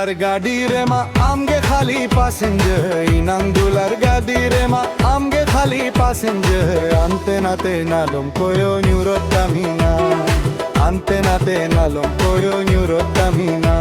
দুলার গাড়ি রে মা আমগে খালি প্যাসেঞ্জার ইনাম দুলার গাড়ি রে মা আমগে খালি প্যাসেঞ্জার আনতে নাতে নালম কোয়ো নিউরোটামিনা আনতে নাতে নালম quo নিউরোটামিনা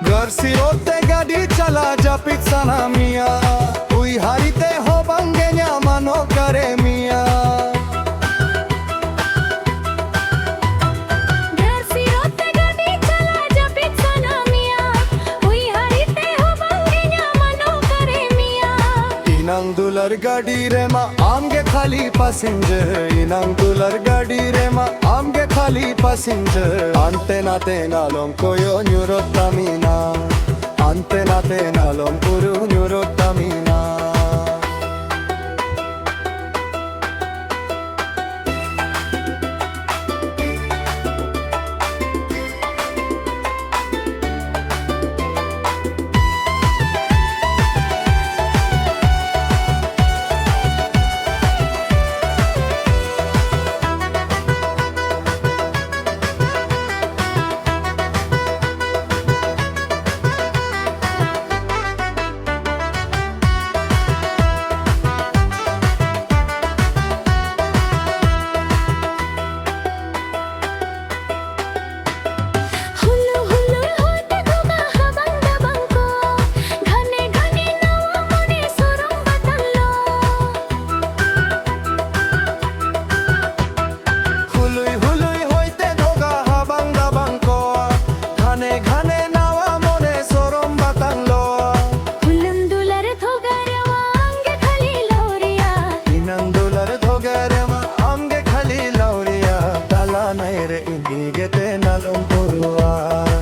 Garsirote gadi chala ja pitsana mia Ui harite ho bangenya mano kare mia Garsirote gadi chala ja pitsana mia Ui harite ho bangenya mano kare mia Inang dular gadi re ma amge khali passenger Inang dular gadi re ma amge khali passenger Ante nate nalom koyo neurotamina Ante nate nalom puru neurotamina Nalom purua